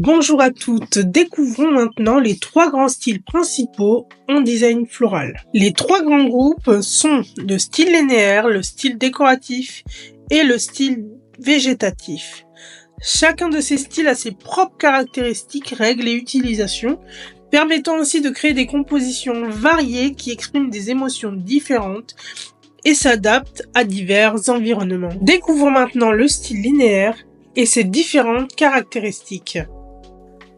Bonjour à toutes, découvrons maintenant les trois grands styles principaux en design floral. Les trois grands groupes sont le style linéaire, le style décoratif et le style végétatif. Chacun de ces styles a ses propres caractéristiques, règles et utilisations, permettant ainsi de créer des compositions variées qui expriment des émotions différentes et s'adaptent à divers environnements. Découvrons maintenant le style linéaire et ses différentes caractéristiques.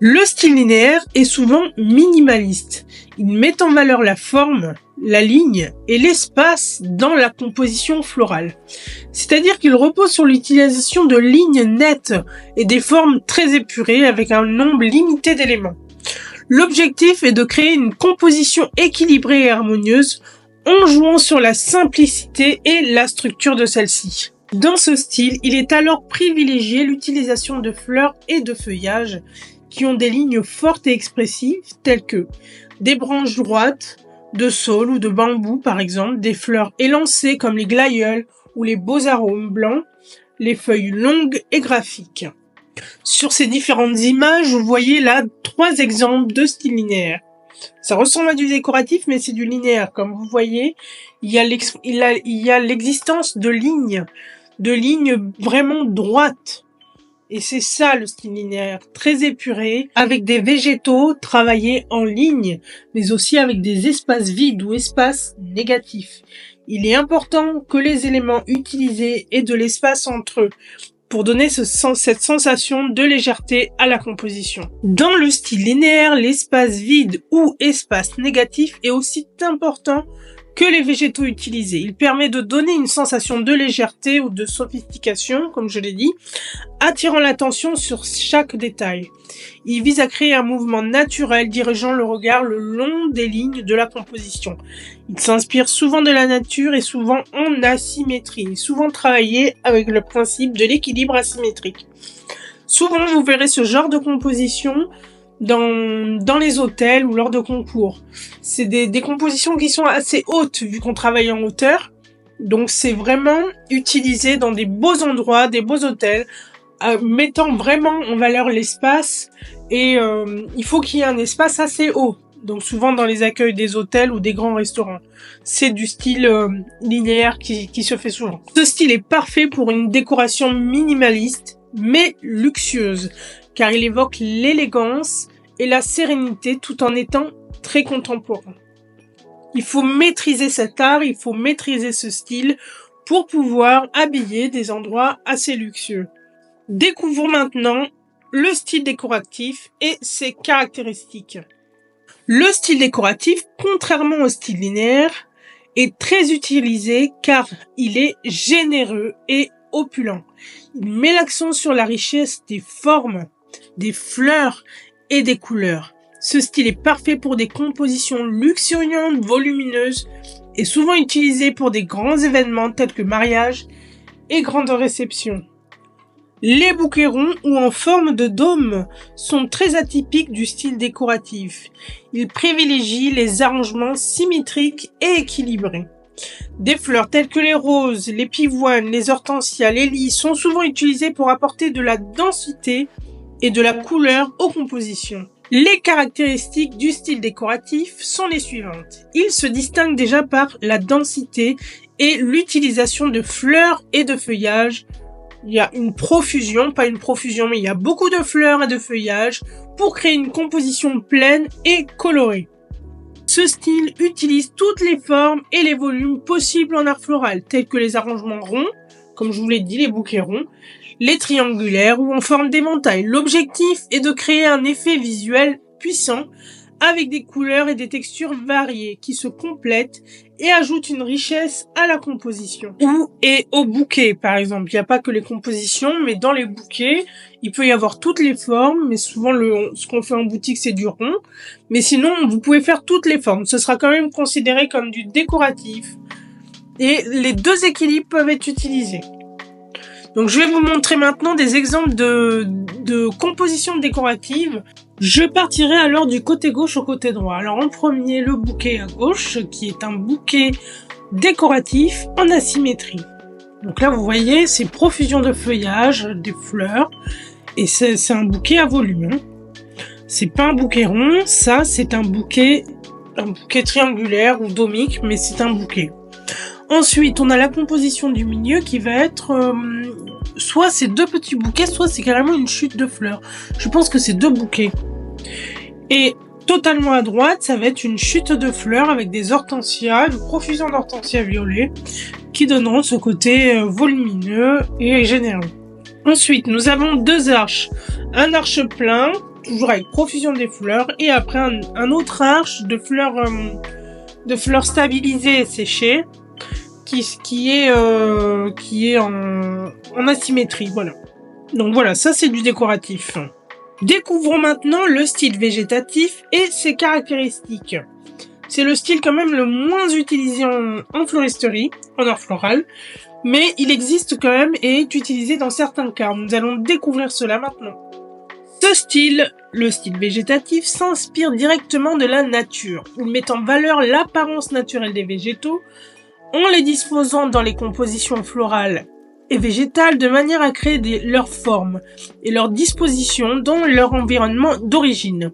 Le style linéaire est souvent minimaliste. Il met en valeur la forme, la ligne et l'espace dans la composition florale. C'est-à-dire qu'il repose sur l'utilisation de lignes nettes et des formes très épurées avec un nombre limité d'éléments. L'objectif est de créer une composition équilibrée et harmonieuse en jouant sur la simplicité et la structure de celle-ci. Dans ce style, il est alors privilégié l'utilisation de fleurs et de feuillages qui ont des lignes fortes et expressives telles que des branches droites, de saule ou de bambou par exemple, des fleurs élancées comme les glaïeuls ou les beaux arômes blancs, les feuilles longues et graphiques. Sur ces différentes images, vous voyez là 3 exemples de style linéaire. Ça ressemble à du décoratif, mais c'est du linéaire. Comme vous voyez, il y a l'existence de lignes vraiment droites. Et c'est ça le style linéaire, très épuré, avec des végétaux travaillés en ligne, mais aussi avec des espaces vides ou espaces négatifs. Il est important que les éléments utilisés aient de l'espace entre eux, pour donner cette sensation de légèreté à la composition. Dans le style linéaire, l'espace vide ou espace négatif est aussi important que les végétaux utilisés. Il permet de donner une sensation de légèreté ou de sophistication, comme je l'ai dit, attirant l'attention sur chaque détail. Il vise à créer un mouvement naturel dirigeant le regard le long des lignes de la composition. Il s'inspire souvent de la nature et souvent en asymétrie, souvent travaillé avec le principe de l'équilibre asymétrique. Souvent, vous verrez ce genre de composition dans les hôtels ou lors de concours. C'est des compositions qui sont assez hautes vu qu'on travaille en hauteur. Donc c'est vraiment utilisé dans des beaux endroits, des beaux hôtels, mettant vraiment en valeur l'espace et il faut qu'il y ait un espace assez haut. Donc souvent dans les accueils des hôtels ou des grands restaurants. C'est du style linéaire qui se fait souvent. Ce style est parfait pour une décoration minimaliste mais luxueuse, car il évoque l'élégance et la sérénité tout en étant très contemporain. Il faut maîtriser cet art, il faut maîtriser ce style pour pouvoir habiller des endroits assez luxueux. Découvrons maintenant le style décoratif et ses caractéristiques. Le style décoratif, contrairement au style linéaire, est très utilisé car il est généreux et opulent. Il met l'accent sur la richesse des formes, des fleurs et des couleurs. Ce style est parfait pour des compositions luxuriantes, volumineuses et souvent utilisé pour des grands événements tels que mariages et grandes réceptions. Les bouquets ronds ou en forme de dôme sont très atypiques du style décoratif. Ils privilégient les arrangements symétriques et équilibrés. Des fleurs telles que les roses, les pivoines, les hortensias, les lys sont souvent utilisées pour apporter de la densité et de la couleur aux compositions. Les caractéristiques du style décoratif sont les suivantes. Il se distingue déjà par la densité et l'utilisation de fleurs et de feuillages. Il y a une profusion, pas une profusion, mais il y a beaucoup de fleurs et de feuillages pour créer une composition pleine et colorée. Ce style utilise toutes les formes et les volumes possibles en art floral, tels que les arrangements ronds, comme je vous l'ai dit, les bouquets ronds, les triangulaires ou en forme d'éventail. L'objectif est de créer un effet visuel puissant avec des couleurs et des textures variées qui se complètent et ajoutent une richesse à la composition. Ou et au bouquet, par exemple. Il n'y a pas que les compositions, mais dans les bouquets, il peut y avoir toutes les formes, mais souvent ce qu'on fait en boutique, c'est du rond. Mais sinon, vous pouvez faire toutes les formes. Ce sera quand même considéré comme du décoratif. Et les deux équilibres peuvent être utilisés. Donc je vais vous montrer maintenant des exemples de compositions décoratives. Je partirai alors du côté gauche au côté droit. Alors en premier, le bouquet à gauche, qui est un bouquet décoratif en asymétrie. Donc là, vous voyez, c'est profusion de feuillage, des fleurs, et c'est un bouquet à volume. C'est pas un bouquet rond, ça c'est un bouquet triangulaire ou domique, mais c'est un bouquet. Ensuite, on a la composition du milieu qui va être soit c'est 2 petits bouquets, soit c'est carrément une chute de fleurs. Je pense que c'est 2 bouquets. Et totalement à droite, ça va être une chute de fleurs avec des hortensias, une profusion d'hortensias violets qui donneront ce côté volumineux et généreux. Ensuite, nous avons 2 arches. Un arche plein, toujours avec profusion des fleurs, et après un autre arche de fleurs stabilisées et séchées, qui est en asymétrie, voilà. Donc voilà, ça c'est du décoratif. Découvrons maintenant le style végétatif et ses caractéristiques. C'est le style quand même le moins utilisé en floristerie, en art floral, mais il existe quand même et est utilisé dans certains cas. Nous allons découvrir cela maintenant. Ce style, le style végétatif, s'inspire directement de la nature. Il met en valeur l'apparence naturelle des végétaux, en les disposant dans les compositions florales et végétales de manière à créer leurs formes et leurs dispositions dans leur environnement d'origine.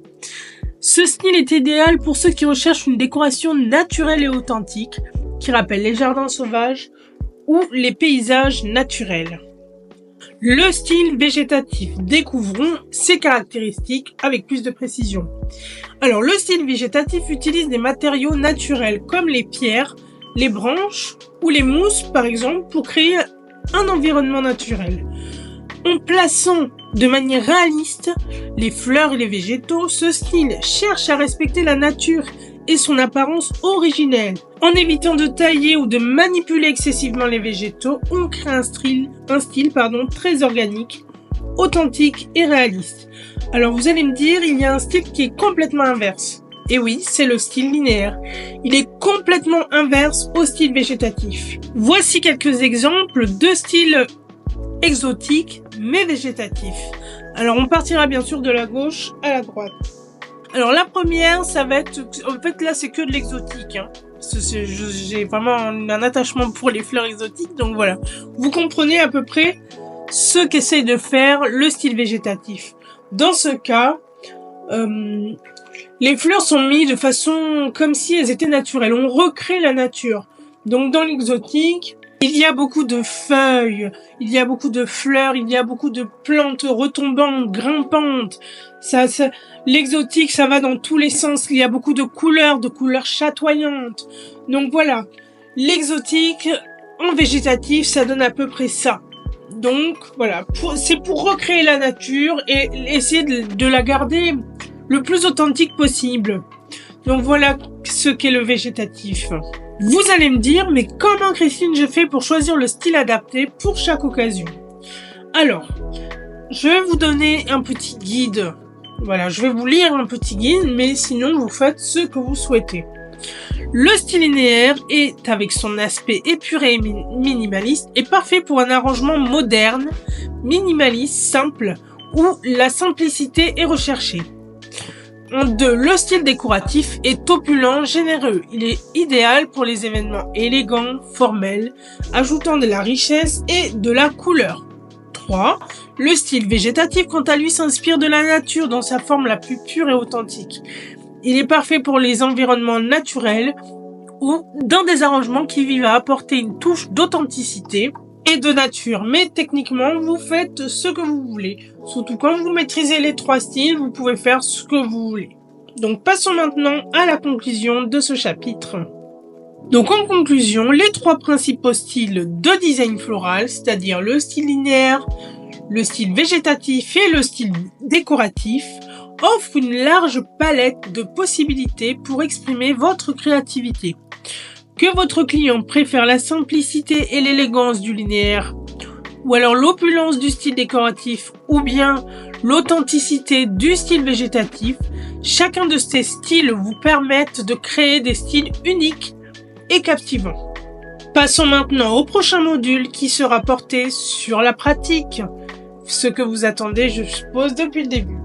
Ce style est idéal pour ceux qui recherchent une décoration naturelle et authentique, qui rappelle les jardins sauvages ou les paysages naturels. Le style végétatif, découvrons ses caractéristiques avec plus de précision. Alors, le style végétatif utilise des matériaux naturels comme les pierres, les branches ou les mousses par exemple pour créer un environnement naturel. En plaçant de manière réaliste les fleurs et les végétaux, ce style cherche à respecter la nature et son apparence originelle. En évitant de tailler ou de manipuler excessivement les végétaux, on crée un style très organique, authentique et réaliste. Alors vous allez me dire, il y a un style qui est complètement inverse. Et oui, c'est le style linéaire. Il est complètement inverse au style végétatif. Voici quelques exemples de styles exotiques mais végétatifs. Alors on partira bien sûr de la gauche à la droite. Alors la première, ça va être... En fait là c'est que de l'exotique. J'ai vraiment un attachement pour les fleurs exotiques, donc voilà. Vous comprenez à peu près ce qu'essaye de faire le style végétatif. Dans ce cas... les fleurs sont mises de façon comme si elles étaient naturelles. On recrée la nature. Donc dans l'exotique, il y a beaucoup de feuilles, il y a beaucoup de fleurs, il y a beaucoup de plantes retombantes, grimpantes. L'exotique, ça va dans tous les sens. Il y a beaucoup de couleurs chatoyantes. Donc voilà, l'exotique en végétatif, ça donne à peu près ça. Donc voilà, c'est pour recréer la nature et essayer de la garder le plus authentique possible. Donc voilà ce qu'est le végétatif. Vous allez me dire, mais comment Christine je fais pour choisir le style adapté pour chaque occasion? Alors, je vais vous donner un petit guide. Voilà, je vais vous lire un petit guide, mais sinon vous faites ce que vous souhaitez. Le style linéaire est, avec son aspect épuré et minimaliste, est parfait pour un arrangement moderne, minimaliste, simple, où la simplicité est recherchée. En 2, le style décoratif est opulent, généreux. Il est idéal pour les événements élégants, formels, ajoutant de la richesse et de la couleur. 3. Le style végétatif, quant à lui, s'inspire de la nature dans sa forme la plus pure et authentique. Il est parfait pour les environnements naturels ou dans des arrangements qui visent à apporter une touche d'authenticité et de nature. Mais techniquement, vous faites ce que vous voulez. Surtout quand vous maîtrisez les 3 styles, vous pouvez faire ce que vous voulez. Donc passons maintenant à la conclusion de ce chapitre. Donc en conclusion, les 3 principaux styles de design floral, c'est-à-dire le style linéaire, le style végétatif et le style décoratif, offrent une large palette de possibilités pour exprimer votre créativité. Que votre client préfère la simplicité et l'élégance du linéaire, ou alors l'opulence du style décoratif, ou bien l'authenticité du style végétatif, chacun de ces styles vous permettent de créer des styles uniques et captivants. Passons maintenant au prochain module qui sera porté sur la pratique, ce que vous attendez, je suppose, depuis le début.